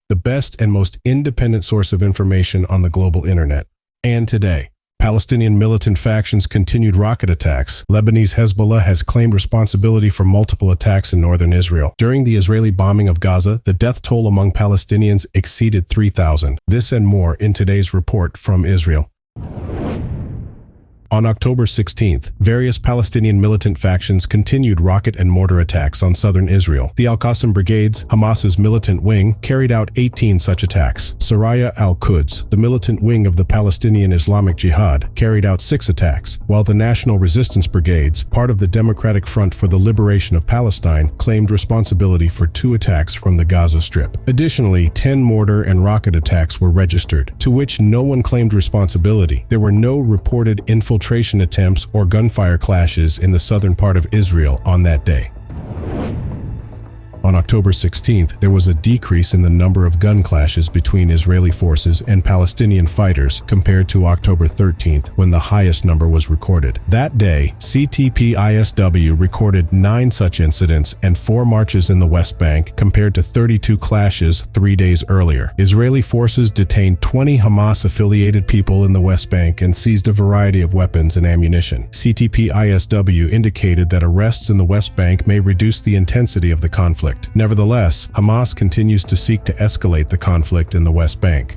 the best and most independent source of information on the global internet. And today, Palestinian militant factions continued rocket attacks. Lebanese Hezbollah has claimed responsibility for multiple attacks in northern Israel. During the Israeli bombing of Gaza, the death toll among Palestinians exceeded 3,000. This and more in today's report from Israel. On October 16th, various Palestinian militant factions continued rocket and mortar attacks on southern Israel. The Al-Qassam Brigades, Hamas's militant wing, carried out 18 such attacks. Saraya al-Quds, the militant wing of the Palestinian Islamic Jihad, carried out 6 attacks, while the National Resistance Brigades, part of the Democratic Front for the Liberation of Palestine, claimed responsibility for 2 attacks from the Gaza Strip. Additionally, 10 mortar and rocket attacks were registered, to which no one claimed responsibility. There were no reported infiltration attempts or gunfire clashes in the southern part of Israel on that day. On October 16th, there was a decrease in the number of gun clashes between Israeli forces and Palestinian fighters compared to October 13th, when the highest number was recorded. That day, CTP-ISW recorded 9 such incidents and 4 marches in the West Bank, compared to 32 clashes 3 days earlier. Israeli forces detained 20 Hamas-affiliated people in the West Bank and seized a variety of weapons and ammunition. CTP-ISW indicated that arrests in the West Bank may reduce the intensity of the conflict. Nevertheless, Hamas continues to seek to escalate the conflict in the West Bank.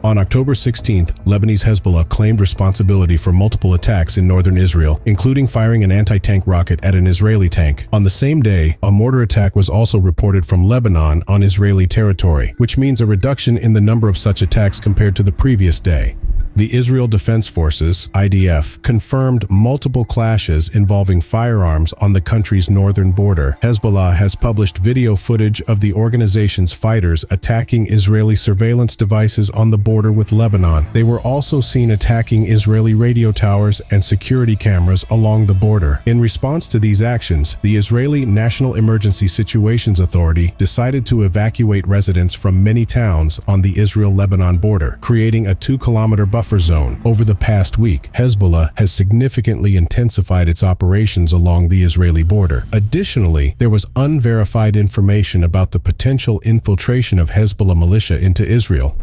On October 16th, Lebanese Hezbollah claimed responsibility for multiple attacks in northern Israel, including firing an anti-tank rocket at an Israeli tank. On the same day, a mortar attack was also reported from Lebanon on Israeli territory, which means a reduction in the number of such attacks compared to the previous day. The Israel Defense Forces, IDF, confirmed multiple clashes involving firearms on the country's northern border. Hezbollah has published video footage of the organization's fighters attacking Israeli surveillance devices on the border with Lebanon. They were also seen attacking Israeli radio towers and security cameras along the border. In response to these actions, the Israeli National Emergency Situations Authority decided to evacuate residents from many towns on the Israel-Lebanon border, creating a 2-kilometer buffer zone. Over the past week, Hezbollah has significantly intensified its operations along the Israeli border. Additionally, there was unverified information about the potential infiltration of Hezbollah militia into Israel.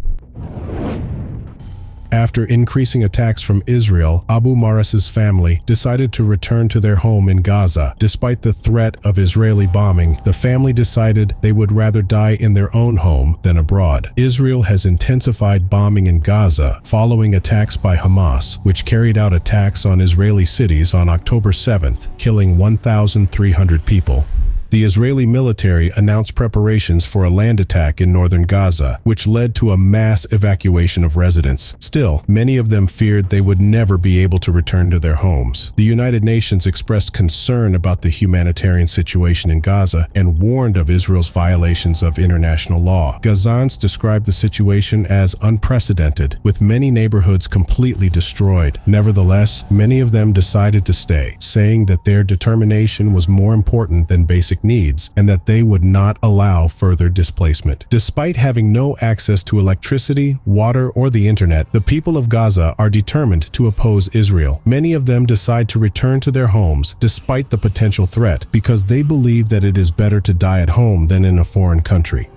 After increasing attacks from Israel, Abu Maris's family decided to return to their home in Gaza. Despite the threat of Israeli bombing, the family decided they would rather die in their own home than abroad. Israel has intensified bombing in Gaza following attacks by Hamas, which carried out attacks on Israeli cities on October 7th, killing 1,300 people. The Israeli military announced preparations for a land attack in northern Gaza, which led to a mass evacuation of residents. Still, many of them feared they would never be able to return to their homes. The United Nations expressed concern about the humanitarian situation in Gaza and warned of Israel's violations of international law. Gazans described the situation as unprecedented, with many neighborhoods completely destroyed. Nevertheless, many of them decided to stay, saying that their determination was more important than basic needs and that they would not allow further displacement. Despite having no access to electricity, water, or the internet, the people of Gaza are determined to oppose Israel. Many of them decide to return to their homes despite the potential threat because they believe that it is better to die at home than in a foreign country.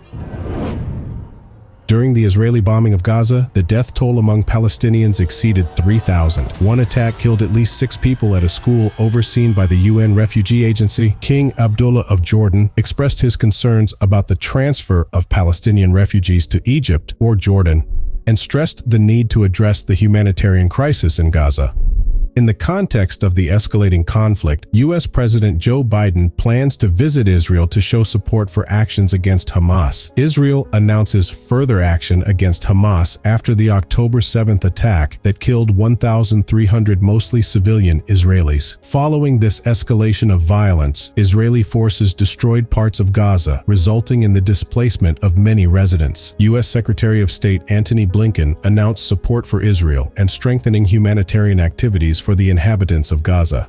During the Israeli bombing of Gaza, the death toll among Palestinians exceeded 3,000. One attack killed at least 6 people at a school overseen by the UN Refugee Agency. King Abdullah of Jordan expressed his concerns about the transfer of Palestinian refugees to Egypt or Jordan, and stressed the need to address the humanitarian crisis in Gaza. In the context of the escalating conflict, U.S. President Joe Biden plans to visit Israel to show support for actions against Hamas. Israel announces further action against Hamas after the October 7th attack that killed 1,300 mostly civilian Israelis. Following this escalation of violence, Israeli forces destroyed parts of Gaza, resulting in the displacement of many residents. U.S. Secretary of State Antony Blinken announced support for Israel and strengthening humanitarian activities for the inhabitants of Gaza.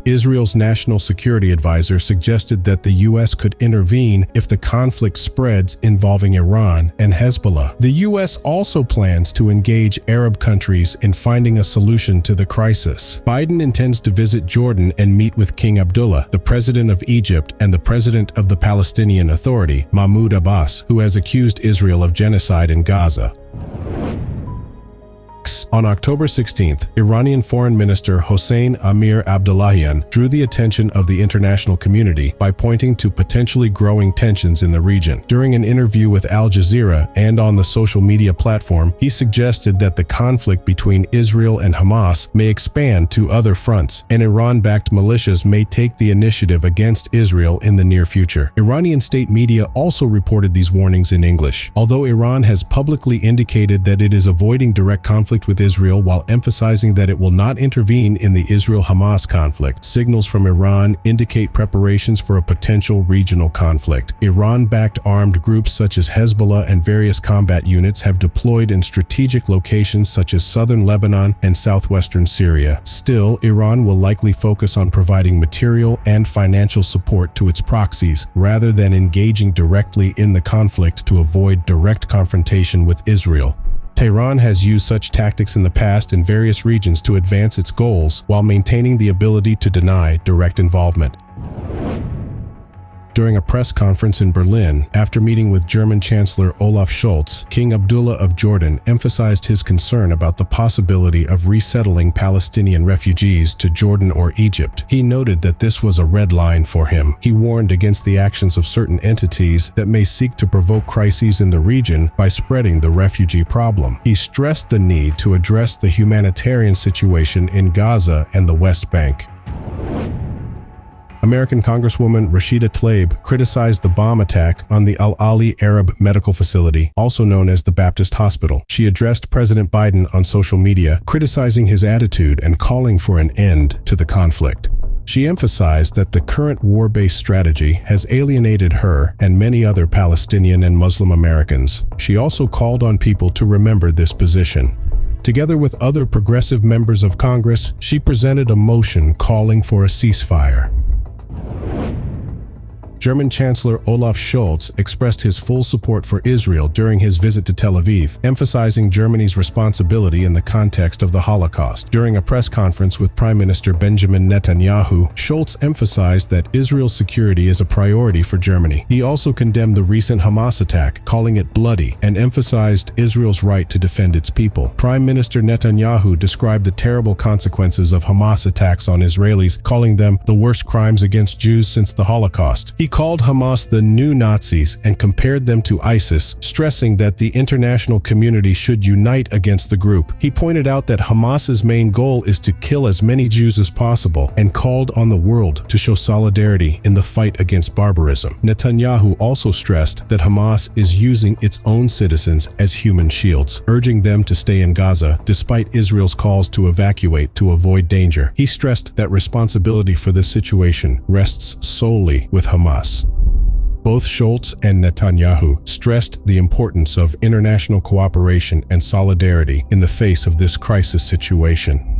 Israel's national security advisor suggested that the U.S. could intervene if the conflict spreads involving Iran and Hezbollah. The U.S. also plans to engage Arab countries in finding a solution to the crisis. Biden intends to visit Jordan and meet with King Abdullah, the president of Egypt and the president of the Palestinian Authority, Mahmoud Abbas, who has accused Israel of genocide in Gaza. On October 16th, Iranian Foreign Minister Hossein Amir-Abdollahian drew the attention of the international community by pointing to potentially growing tensions in the region. During an interview with Al Jazeera and on the social media platform, he suggested that the conflict between Israel and Hamas may expand to other fronts, and Iran-backed militias may take the initiative against Israel in the near future. Iranian state media also reported these warnings in English. Although Iran has publicly indicated that it is avoiding direct conflict with Israel while emphasizing that it will not intervene in the Israel-Hamas conflict, signals from Iran indicate preparations for a potential regional conflict. Iran-backed armed groups such as Hezbollah and various combat units have deployed in strategic locations such as southern Lebanon and southwestern Syria. Still, Iran will likely focus on providing material and financial support to its proxies rather than engaging directly in the conflict to avoid direct confrontation with Israel. Tehran has used such tactics in the past in various regions to advance its goals while maintaining the ability to deny direct involvement. During a press conference in Berlin, after meeting with German Chancellor Olaf Scholz, King Abdullah of Jordan emphasized his concern about the possibility of resettling Palestinian refugees to Jordan or Egypt. He noted that this was a red line for him. He warned against the actions of certain entities that may seek to provoke crises in the region by spreading the refugee problem. He stressed the need to address the humanitarian situation in Gaza and the West Bank. American Congresswoman Rashida Tlaib criticized the bomb attack on the Al-Ali Arab Medical Facility, also known as the Baptist Hospital. She addressed President Biden on social media, criticizing his attitude and calling for an end to the conflict. She emphasized that the current war-based strategy has alienated her and many other Palestinian and Muslim Americans. She also called on people to remember this position. Together with other progressive members of Congress, she presented a motion calling for a ceasefire. German Chancellor Olaf Scholz expressed his full support for Israel during his visit to Tel Aviv, emphasizing Germany's responsibility in the context of the Holocaust. During a press conference with Prime Minister Benjamin Netanyahu, Scholz emphasized that Israel's security is a priority for Germany. He also condemned the recent Hamas attack, calling it bloody, and emphasized Israel's right to defend its people. Prime Minister Netanyahu described the terrible consequences of Hamas attacks on Israelis, calling them the worst crimes against Jews since the Holocaust. He called Hamas the new Nazis and compared them to ISIS, stressing that the international community should unite against the group. He pointed out that Hamas's main goal is to kill as many Jews as possible and called on the world to show solidarity in the fight against barbarism. Netanyahu also stressed that Hamas is using its own citizens as human shields, urging them to stay in Gaza despite Israel's calls to evacuate to avoid danger. He stressed that responsibility for this situation rests solely with Hamas. Both Scholz and Netanyahu stressed the importance of international cooperation and solidarity in the face of this crisis situation.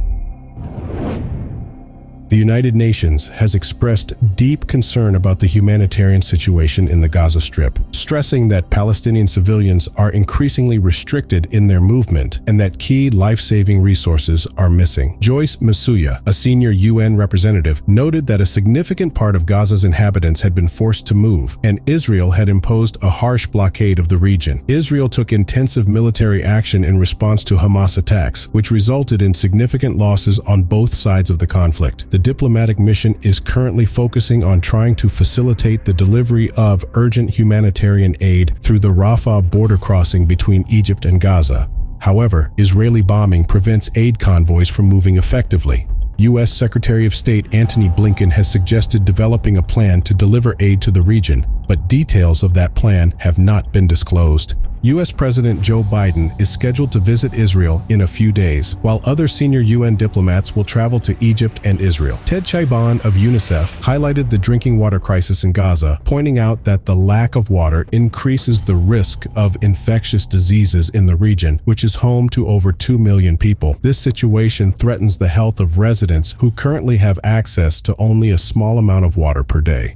The United Nations has expressed deep concern about the humanitarian situation in the Gaza Strip, stressing that Palestinian civilians are increasingly restricted in their movement and that key life-saving resources are missing. Joyce Msuya, a senior UN representative, noted that a significant part of Gaza's inhabitants had been forced to move, and Israel had imposed a harsh blockade of the region. Israel took intensive military action in response to Hamas attacks, which resulted in significant losses on both sides of the conflict. The diplomatic mission is currently focusing on trying to facilitate the delivery of urgent humanitarian aid through the Rafah border crossing between Egypt and Gaza. However, Israeli bombing prevents aid convoys from moving effectively. U.S. Secretary of State Antony Blinken has suggested developing a plan to deliver aid to the region, but details of that plan have not been disclosed. U.S. President Joe Biden is scheduled to visit Israel in a few days, while other senior UN diplomats will travel to Egypt and Israel. Ted Chaiban of UNICEF highlighted the drinking water crisis in Gaza, pointing out that the lack of water increases the risk of infectious diseases in the region, which is home to over 2 million people. This situation threatens the health of residents who currently have access to only a small amount of water per day.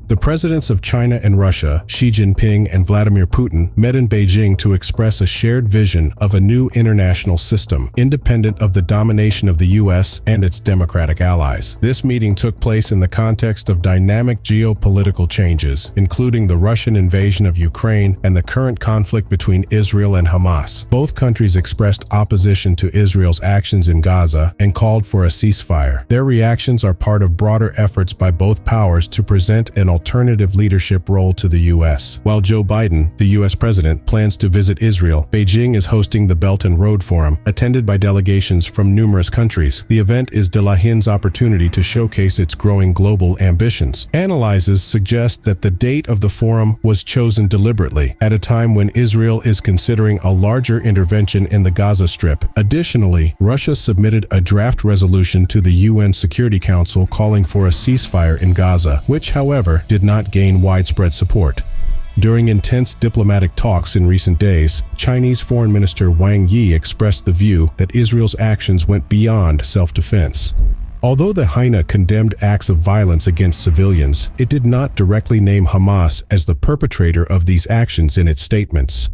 The presidents of China and Russia, Xi Jinping and Vladimir Putin, met in Beijing to express a shared vision of a new international system, independent of the domination of the U.S. and its democratic allies. This meeting took place in the context of dynamic geopolitical changes, including the Russian invasion of Ukraine and the current conflict between Israel and Hamas. Both countries expressed opposition to Israel's actions in Gaza and called for a ceasefire. Their reactions are part of broader efforts by both powers to present an alternative leadership role to the U.S. While Joe Biden, the U.S. president, plans to visit Israel, Beijing is hosting the Belt and Road Forum, attended by delegations from numerous countries. The event is de la Hin's opportunity to showcase its growing global ambitions. Analyses suggest that the date of the forum was chosen deliberately, at a time when Israel is considering a larger intervention in the Gaza Strip. Additionally, Russia submitted a draft resolution to the UN Security Council calling for a ceasefire in Gaza, which, however, did not gain widespread support. During intense diplomatic talks in recent days, Chinese Foreign Minister Wang Yi expressed the view that Israel's actions went beyond self-defense. Although the China condemned acts of violence against civilians, it did not directly name Hamas as the perpetrator of these actions in its statements.